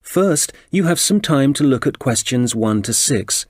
First, you have some time to look at questions 1 to 6.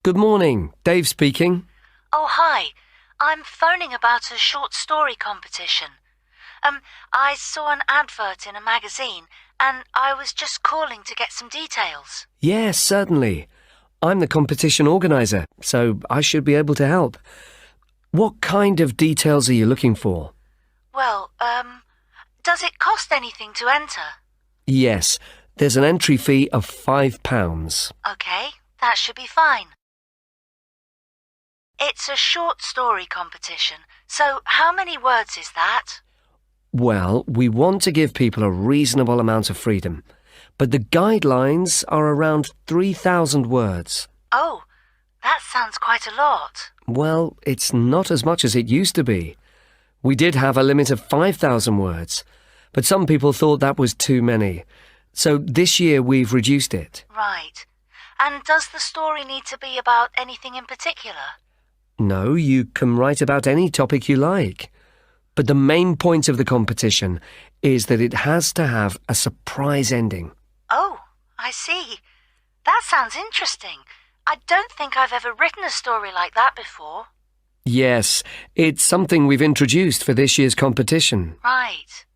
Good morning, Dave speaking. Oh, hi. I'm phoning about a short story competition. I saw an advert in a magazine and I was just calling to get some details. Yes, certainly. I'm the competition organiser, so I should be able to help. What kind of details are you looking for? Well, does it cost anything to enter? Yes, there's an entry fee of £5. Okay, that should be fine. It's a short story competition, so how many words is that? Well, we want to give people a reasonable amount of freedom, but the guidelines are around 3,000 words. Oh, that sounds quite a lot. Well, it's not as much as it used to be. We did have a limit of 5,000 words, but some people thought that was too many. So this year we've reduced it. Right. And does the story need to be about anything in particular? No, you can write about any topic you like. But the main point of the competition is that it has to have a surprise ending. Oh, I see. That sounds interesting. I don't think I've ever written a story like that before. Yes, it's something we've introduced for this year's competition. Right.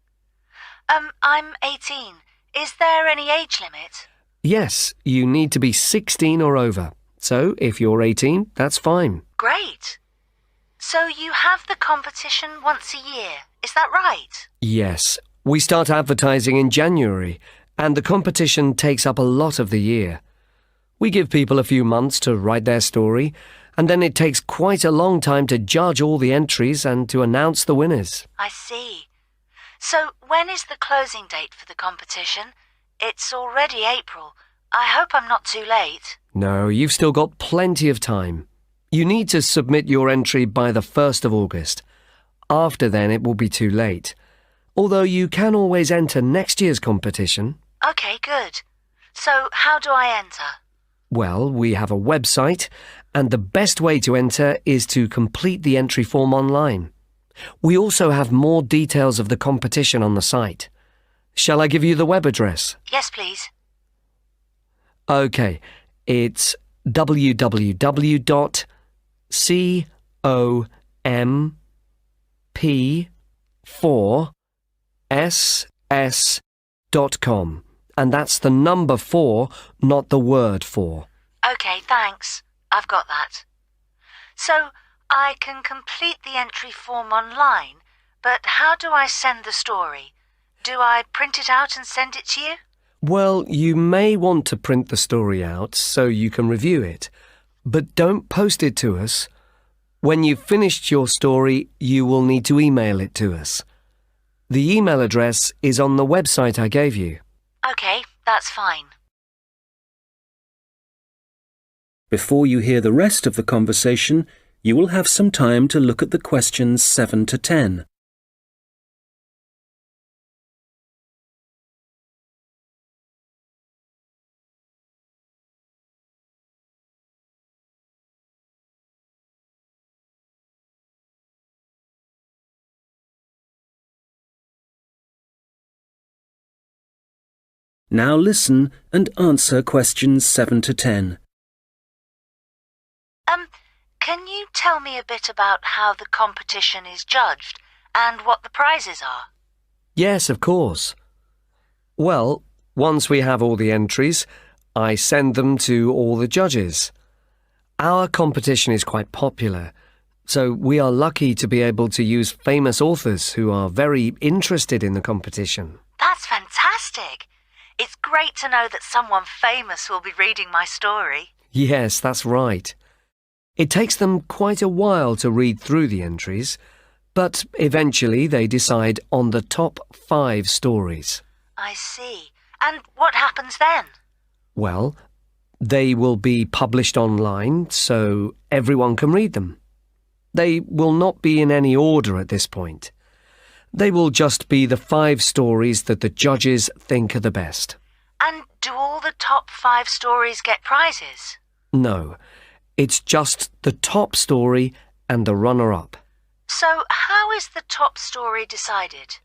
I'm 18. Is there any age limit? Yes, you need to be 16 or over. So if you're 18, that's fine. Great. So you have the competition once a year, is that right? Yes, we start advertising in January, and the competition takes up a lot of the year. We give people a few months to write their story, and then it takes quite a long time to judge all the entries and to announce the winners. I see. So when is the closing date for the competition? It's already April. I hope I'm not too late. No, you've still got plenty of time. You need to submit your entry by the 1st of August. After then, it will be too late. Although you can always enter next year's competition. Okay, good. So how do I enter? Well, we have a website, and the best way to enter is to complete the entry form online. We also have more details of the competition on the site. Shall I give you the web address? Yes, please. OK, it's www.comp4ss.com, and that's the number 4, not the word 4. Okay, thanks. I've got that. So I can complete the entry form online, but how do I send the story? Do I print it out and send it to you? Well, you may want to print the story out so you can review it, but don't post it to us. When you've finished your story, you will need to email it to us. The email address is on the website I gave you. Okay, that's fine. Before you hear the rest of the conversation, you will have some time to look at the questions 7 to 10. Now listen and answer questions 7 to 10. Can you tell me a bit about how the competition is judged and what the prizes are? Yes, of course. Well, once we have all the entries, I send them to all the judges. Our competition is quite popular, so we are lucky to be able to use famous authors who are very interested in the competition. That's fantastic! It's great to know that someone famous will be reading my story. Yes, that's right. It takes them quite a while to read through the entries, but eventually they decide on the top 5 stories. I see. And what happens then? Well, they will be published online so everyone can read them. They will not be in any order at this point. They will just be the 5 stories that the judges think are the best. And do all the top 5 stories get prizes? No, it's just the top story and the runner-up. So how is the top story decided?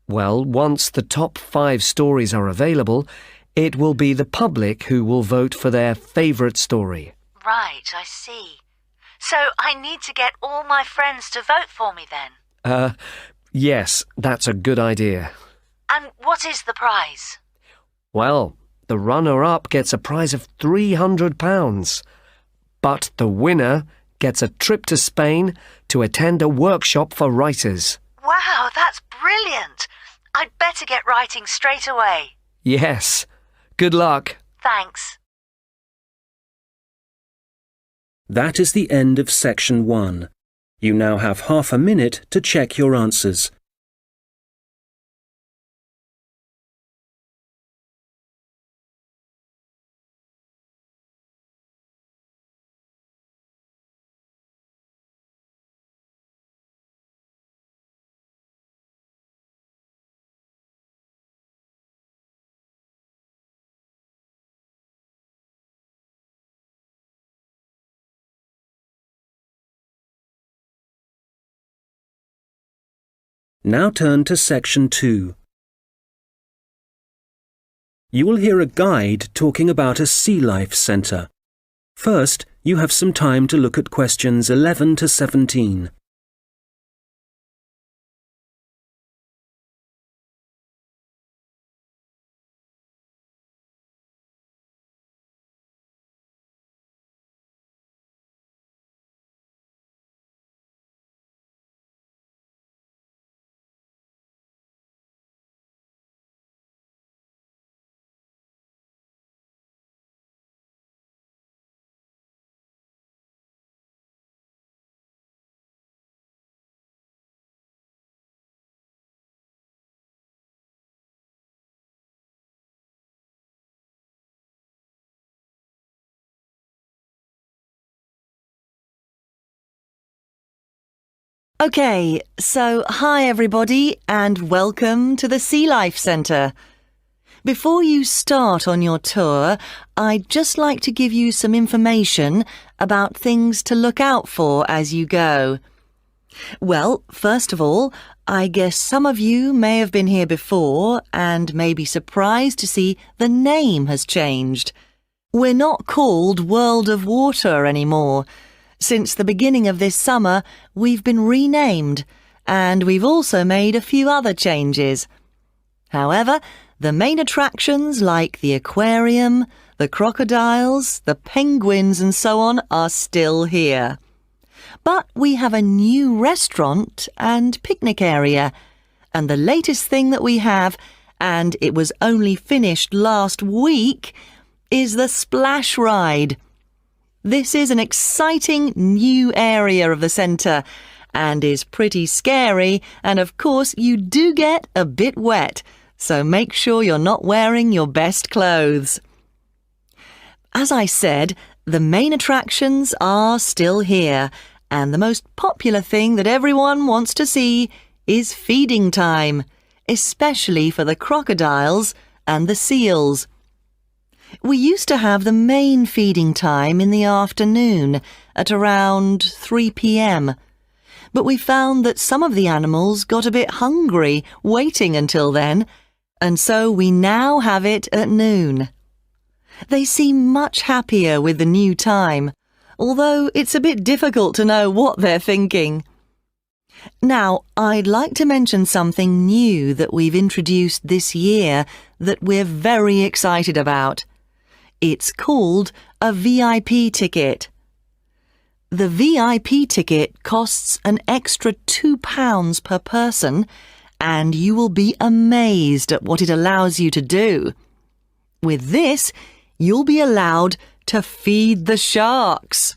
Well, once the top 5 stories are available, it will be the public who will vote for their favourite story. Right, I see. So I need to get all my friends to vote for me then? Yes, that's a good idea. And what is the prize? Well, the runner-up gets a prize of £300. But the winner gets a trip to Spain to attend a workshop for writers. Wow, that's brilliant! I'd better get writing straight away. Yes. Good luck. Thanks. That is the end of section 1. You now have half a minute to check your answers. Now turn to section 2. You will hear a guide talking about a sea life centre. First, you have some time to look at questions 11 to 17. Okay, so hi everybody and welcome to the Sea Life Centre. Before you start on your tour, I'd just like to give you some information about things to look out for as you go. Well, first of all, I guess some of you may have been here before and may be surprised to see the name has changed. We're not called World of Water anymore. Since the beginning of this summer, we've been renamed, and we've also made a few other changes. However, the main attractions like the aquarium, the crocodiles, the penguins and so on are still here. But we have a new restaurant and picnic area, and the latest thing that we have, and it was only finished last week, is the splash ride. This is an exciting new area of the centre and is pretty scary, and of course you do get a bit wet, so make sure you're not wearing your best clothes. As I said, the main attractions are still here, and the most popular thing that everyone wants to see is feeding time, especially for the crocodiles and the seals. We used to have the main feeding time in the afternoon at around 3 p.m. But we found that some of the animals got a bit hungry waiting until then, and so we now have it at noon. They seem much happier with the new time, although it's a bit difficult to know what they're thinking. Now, I'd like to mention something new that we've introduced this year that we're very excited about. It's called a VIP ticket. The VIP ticket costs an extra £2 per person, and you will be amazed at what it allows you to do. With this, you'll be allowed to feed the sharks.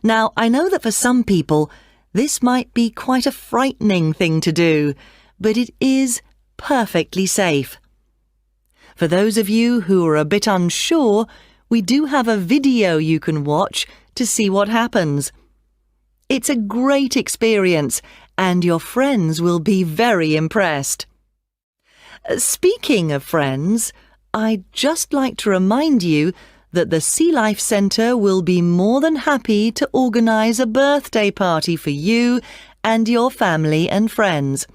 Now, I know that for some people, this might be quite a frightening thing to do, but it is perfectly safe. For those of you who are a bit unsure, we do have a video you can watch to see what happens. It's a great experience, and your friends will be very impressed. Speaking of friends, I'd just like to remind you that the Sea Life Centre will be more than happy to organise a birthday party for you and your family and friends.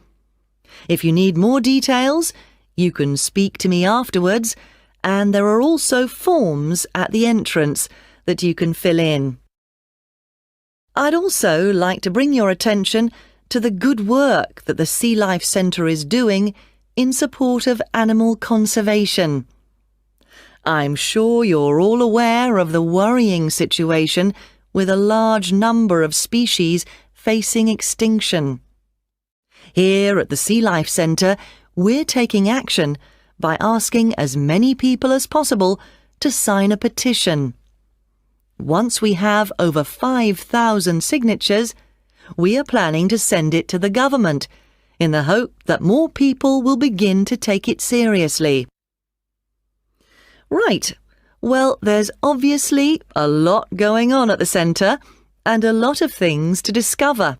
If you need more details, you can speak to me afterwards, and there are also forms at the entrance that you can fill in. I'd also like to bring your attention to the good work that the Sea Life Centre is doing in support of animal conservation. I'm sure you're all aware of the worrying situation with a large number of species facing extinction. Here at the Sea Life Centre, we're taking action by asking as many people as possible to sign a petition. Once we have over 5,000 signatures, we are planning to send it to the government in the hope that more people will begin to take it seriously. Right, well, there's obviously a lot going on at the centre and a lot of things to discover.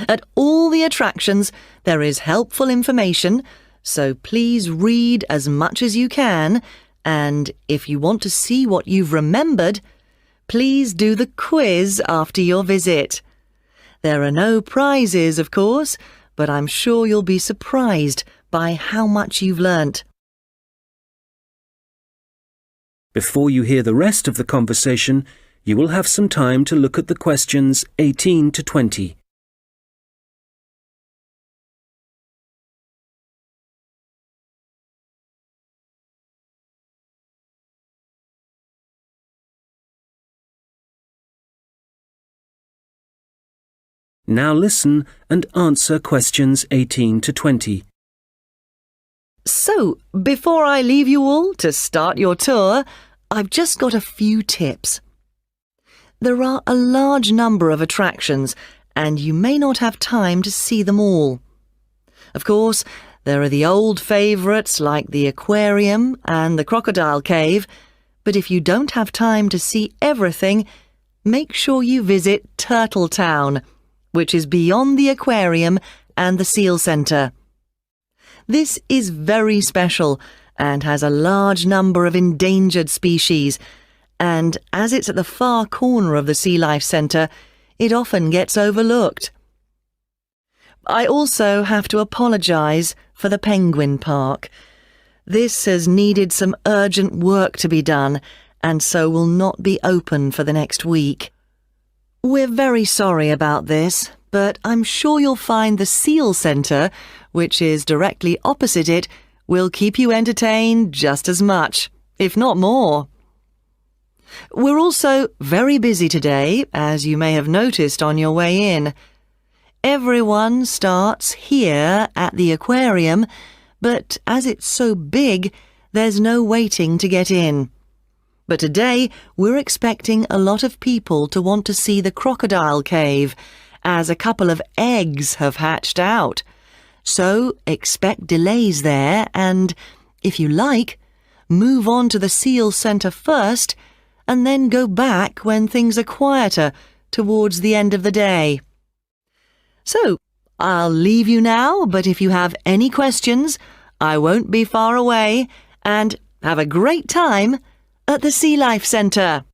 At all the attractions, there is helpful information, so please read as much as you can, and if you want to see what you've remembered, please do the quiz after your visit. There are no prizes, of course, but I'm sure you'll be surprised by how much you've learnt. Before you hear the rest of the conversation, you will have some time to look at the questions 18 to 20. Now listen and answer questions 18 to 20. So, before I leave you all to start your tour, I've just got a few tips. There are a large number of attractions, and you may not have time to see them all. Of course, there are the old favourites like the aquarium and the crocodile cave, but if you don't have time to see everything, make sure you visit Turtle Town, which is beyond the aquarium and the seal centre. This is very special and has a large number of endangered species, and as it's at the far corner of the Sea Life Centre, it often gets overlooked. I also have to apologise for the Penguin Park. This has needed some urgent work to be done, and so will not be open for the next week. We're very sorry about this, but I'm sure you'll find the Seal Centre, which is directly opposite it, will keep you entertained just as much, if not more. We're also very busy today, as you may have noticed on your way in. Everyone starts here at the aquarium, but as it's so big, there's no waiting to get in. But today, we're expecting a lot of people to want to see the crocodile cave, as a couple of eggs have hatched out. So expect delays there and, if you like, move on to the Seal Centre first and then go back when things are quieter towards the end of the day. So, I'll leave you now, but if you have any questions, I won't be far away, and have a great time at the Sea Life Centre.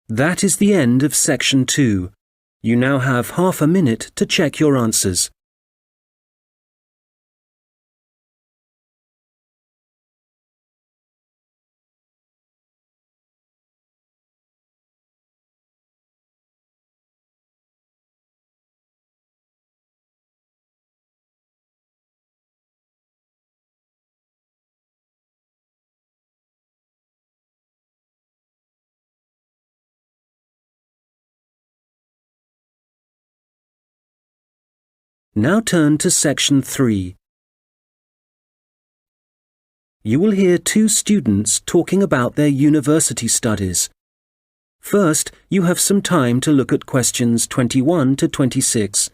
That is the end of section 2. You now have half a minute to check your answers. Now turn to section 3. You will hear two students talking about their university studies. First, you have some time to look at questions 21 to 26.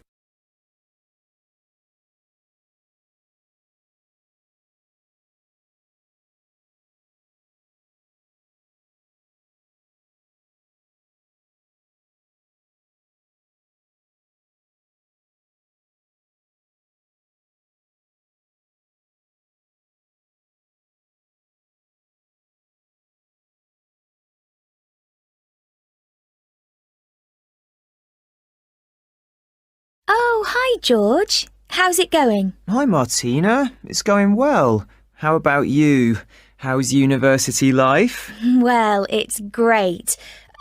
Oh, hi, George. How's it going? Hi, Martina. It's going well. How about you? How's university life? Well, it's great.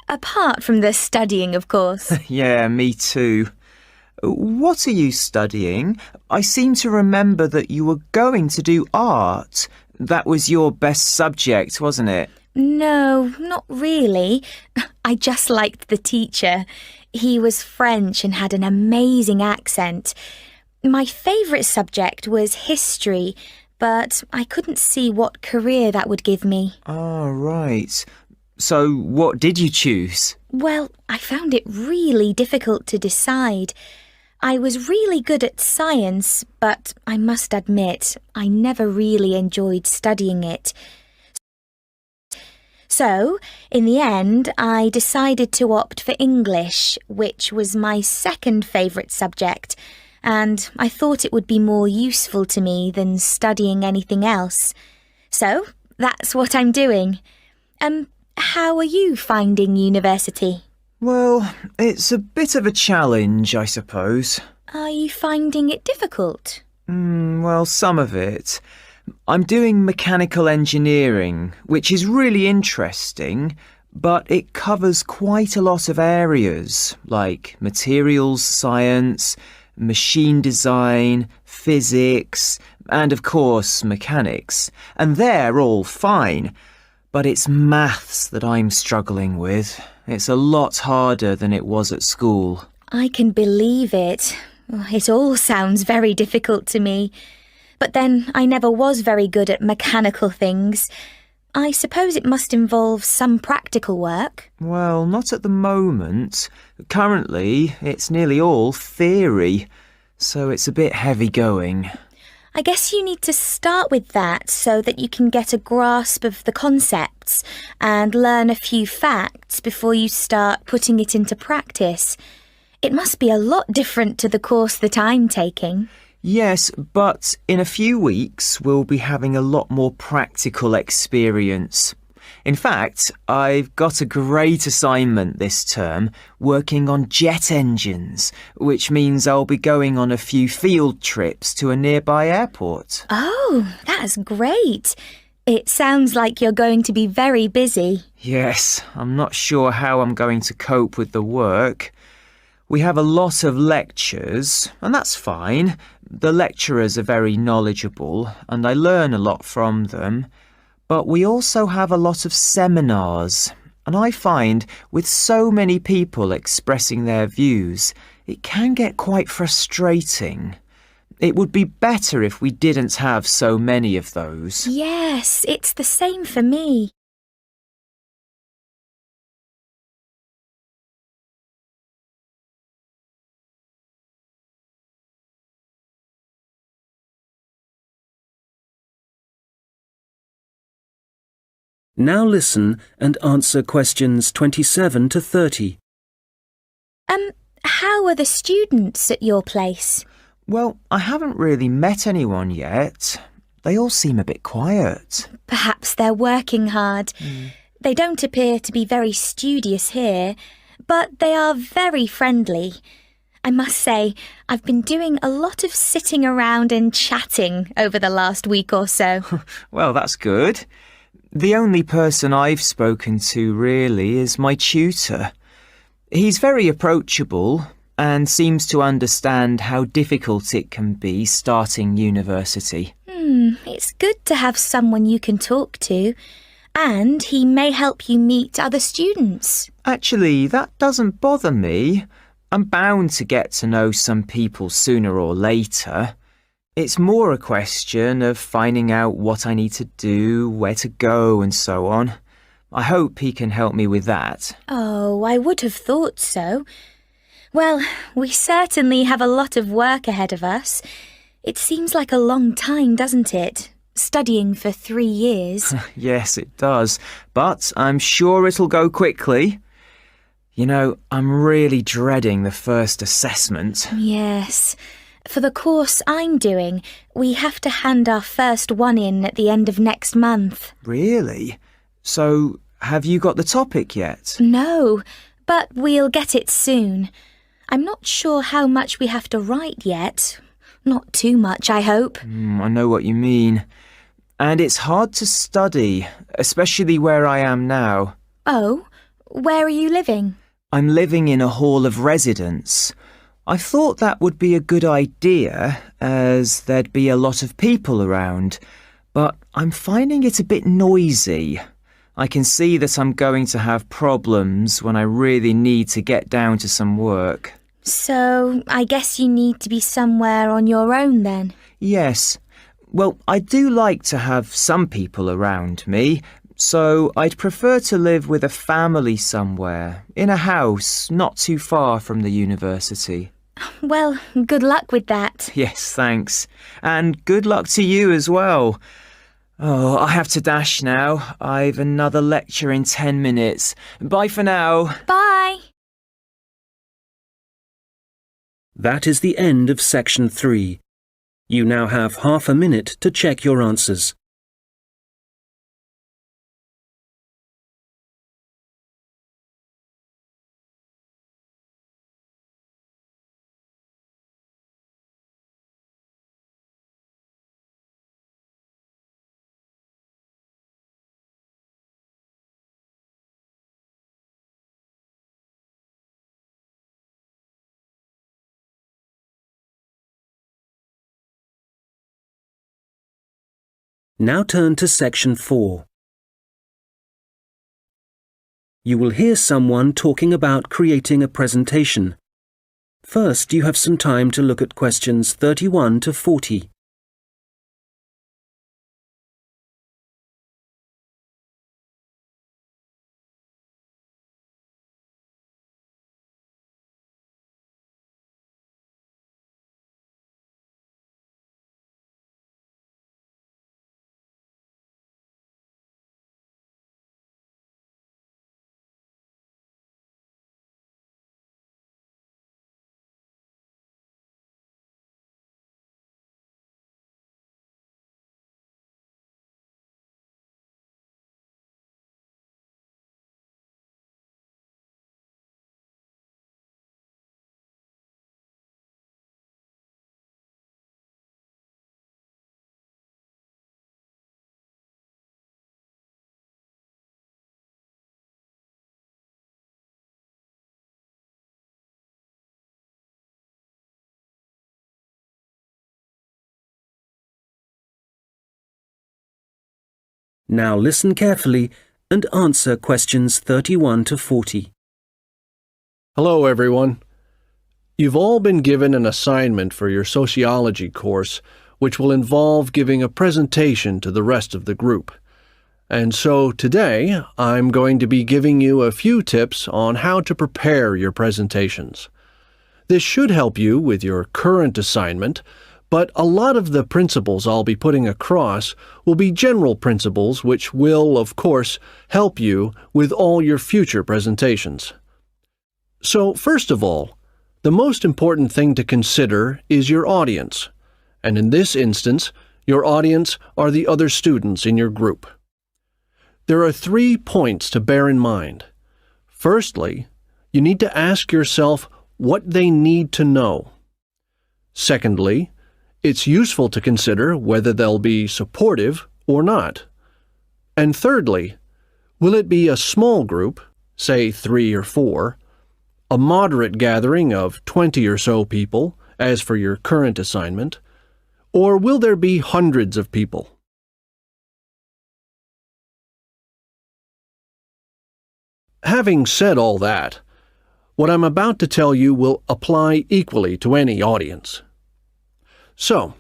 Apart from the studying, of course. Yeah, me too. What are you studying? I seem to remember that you were going to do art. That was your best subject, wasn't it? No, not really. I just liked the teacher. He was French and had an amazing accent. My favourite subject was history, but I couldn't see what career that would give me. Oh, right. So what did you choose? Well, I found it really difficult to decide. I was really good at science, but I must admit, I never really enjoyed studying it. So, in the end, I decided to opt for English, which was my second favourite subject, and I thought it would be more useful to me than studying anything else. So, that's what I'm doing. How are you finding university? Well, it's a bit of a challenge, I suppose. Are you finding it difficult? Well, some of it. I'm doing mechanical engineering, which is really interesting, but it covers quite a lot of areas, like materials science, machine design, physics, and of course mechanics. And they're all fine. But it's maths that I'm struggling with. It's a lot harder than it was at school. I can believe it. It all sounds very difficult to me. But then I never was very good at mechanical things. I suppose it must involve some practical work. Well, not at the moment. Currently, it's nearly all theory, so it's a bit heavy going. I guess you need to start with that so that you can get a grasp of the concepts and learn a few facts before you start putting it into practice. It must be a lot different to the course that I'm taking. Yes, but in a few weeks we'll be having a lot more practical experience. In fact, I've got a great assignment this term working on jet engines, which means I'll be going on a few field trips to a nearby airport. Oh, that's great. It sounds like you're going to be very busy. Yes, I'm not sure how I'm going to cope with the work. We have a lot of lectures, and that's fine. The lecturers are very knowledgeable, and I learn a lot from them. But we also have a lot of seminars, and I find with so many people expressing their views, it can get quite frustrating. It would be better if we didn't have so many of those. Yes, it's the same for me. Now listen and answer questions 27 to 30. How are the students at your place? Well, I haven't really met anyone yet. They all seem a bit quiet. Perhaps they're working hard. They don't appear to be very studious here, but they are very friendly. I must say, I've been doing a lot of sitting around and chatting over the last week or so. Well, that's good. The only person I've spoken to really is my tutor. He's very approachable and seems to understand how difficult it can be starting university. It's good to have someone you can talk to, and he may help you meet other students. Actually, that doesn't bother me. I'm bound to get to know some people sooner or later. It's more a question of finding out what I need to do, where to go and so on. I hope he can help me with that. Oh, I would have thought so. Well, we certainly have a lot of work ahead of us. It seems like a long time, doesn't it? Studying for 3 years. Yes, it does. But I'm sure it'll go quickly. You know, I'm really dreading the first assessment. Yes. For the course I'm doing, we have to hand our first one in at the end of next month. Really? So, have you got the topic yet? No, but we'll get it soon. I'm not sure how much we have to write yet. Not too much, I hope. I know what you mean. And it's hard to study, especially where I am now. Oh, where are you living? I'm living in a hall of residence. I thought that would be a good idea, as there'd be a lot of people around, but I'm finding it a bit noisy. I can see that I'm going to have problems when I really need to get down to some work. So, I guess you need to be somewhere on your own then? Yes. Well, I do like to have some people around me, so I'd prefer to live with a family somewhere, in a house not too far from the university. Well, good luck with that. Yes, thanks. And good luck to you as well. Oh, I have to dash now. I've another lecture in 10 minutes. Bye for now. Bye. That is the end of section 3. You now have half a minute to check your answers. Now turn to section 4. You will hear someone talking about creating a presentation. First, you have some time to look at questions 31 to 40. Now listen carefully and answer questions 31 to 40. Hello, everyone. You've all been given an assignment for your sociology course, which will involve giving a presentation to the rest of the group. And so today, I'm going to be giving you a few tips on how to prepare your presentations. This should help you with your current assignment, but a lot of the principles I'll be putting across will be general principles which will, of course, help you with all your future presentations. So, first of all, the most important thing to consider is your audience, and in this instance, your audience are the other students in your group. There are 3 points to bear in mind. Firstly, you need to ask yourself what they need to know. Secondly, it's useful to consider whether they'll be supportive or not. And thirdly, will it be a small group, say 3 or 4, a moderate gathering of 20 or so people, as for your current assignment, or will there be hundreds of people? Having said all that, what I'm about to tell you will apply equally to any audience. So,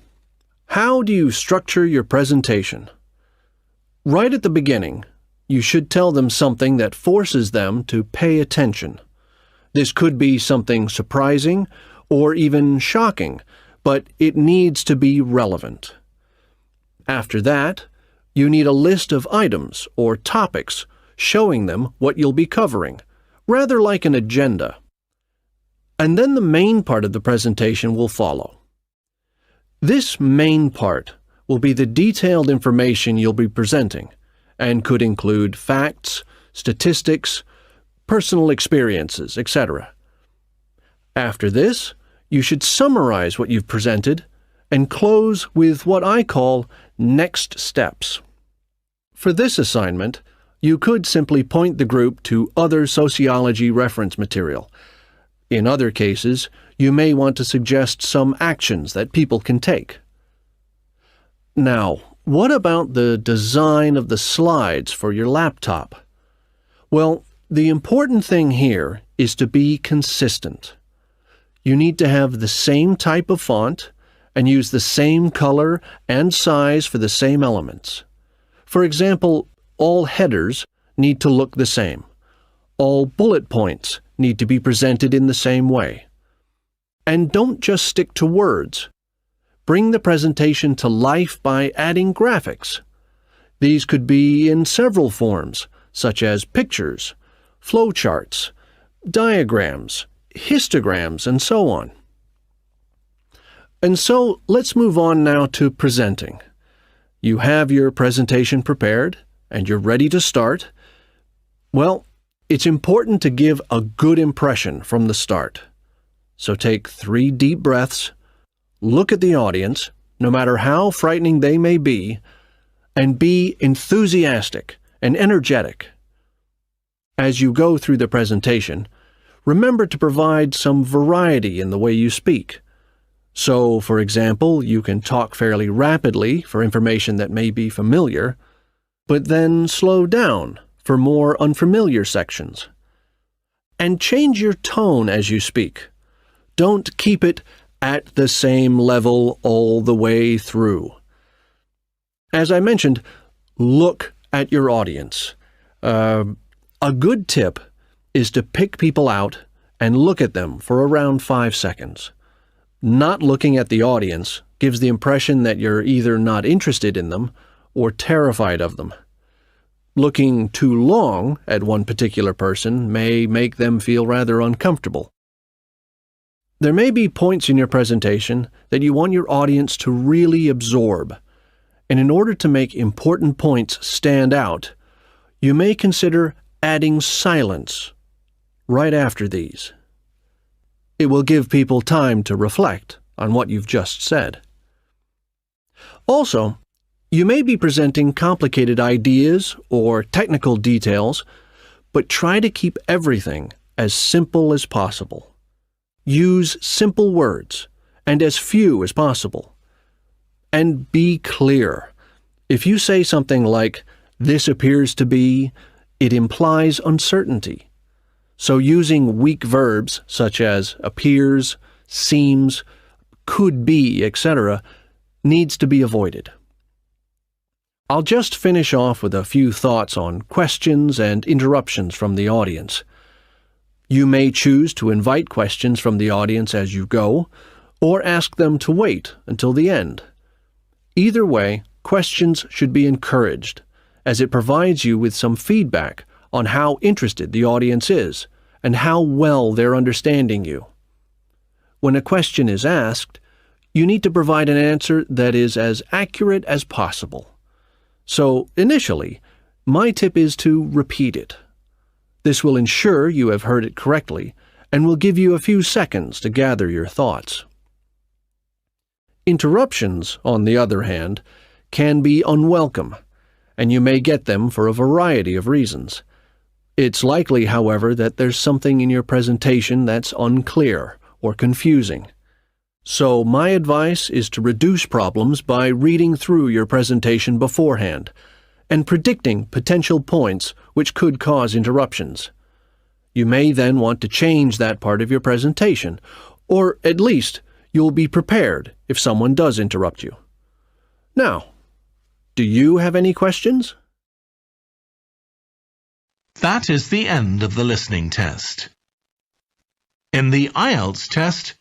how do you structure your presentation? Right at the beginning, you should tell them something that forces them to pay attention. This could be something surprising or even shocking, but it needs to be relevant. After that, you need a list of items or topics showing them what you'll be covering, rather like an agenda. And then the main part of the presentation will follow. This main part will be the detailed information you'll be presenting, and could include facts, statistics, personal experiences, etc. After this, you should summarize what you've presented and close with what I call next steps. For this assignment, you could simply point the group to other sociology reference material. In other cases, you may want to suggest some actions that people can take. Now, what about the design of the slides for your laptop? Well, the important thing here is to be consistent. You need to have the same type of font and use the same color and size for the same elements. For example, all headers need to look the same. All bullet points need to be presented in the same way. And don't just stick to words. Bring the presentation to life by adding graphics. These could be in several forms, such as pictures, flowcharts, diagrams, histograms, and so on. And so let's move on now to presenting. You have your presentation prepared and you're ready to start. Well, it's important to give a good impression from the start. So take 3 deep breaths, look at the audience, no matter how frightening they may be, and be enthusiastic and energetic. As you go through the presentation, remember to provide some variety in the way you speak. So, for example, you can talk fairly rapidly for information that may be familiar, but then slow down for more unfamiliar sections. And change your tone as you speak. Don't keep it at the same level all the way through. As I mentioned, look at your audience. A good tip is to pick people out and look at them for around 5 seconds. Not looking at the audience gives the impression that you're either not interested in them or terrified of them. Looking too long at one particular person may make them feel rather uncomfortable. There may be points in your presentation that you want your audience to really absorb, and in order to make important points stand out, you may consider adding silence right after these. It will give people time to reflect on what you've just said. Also, you may be presenting complicated ideas or technical details, but try to keep everything as simple as possible. Use simple words and as few as possible. And be clear. If you say something like, "This appears to be," it implies uncertainty. So using weak verbs such as appears, seems, could be, etc., needs to be avoided. I'll just finish off with a few thoughts on questions and interruptions from the audience. You may choose to invite questions from the audience as you go, or ask them to wait until the end. Either way, questions should be encouraged, as it provides you with some feedback on how interested the audience is and how well they're understanding you. When a question is asked, you need to provide an answer that is as accurate as possible. So, initially, my tip is to repeat it. This will ensure you have heard it correctly and will give you a few seconds to gather your thoughts. Interruptions, on the other hand, can be unwelcome, and you may get them for a variety of reasons. It's likely, however, that there's something in your presentation that's unclear or confusing. So my advice is to reduce problems by reading through your presentation beforehand and predicting potential points which could cause interruptions. You may then want to change that part of your presentation, or at least you'll be prepared if someone does interrupt you. Now, do you have any questions? That is the end of the listening test. In the Ielts test,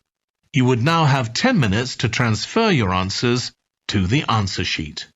you would now have 10 minutes to transfer your answers to the answer sheet.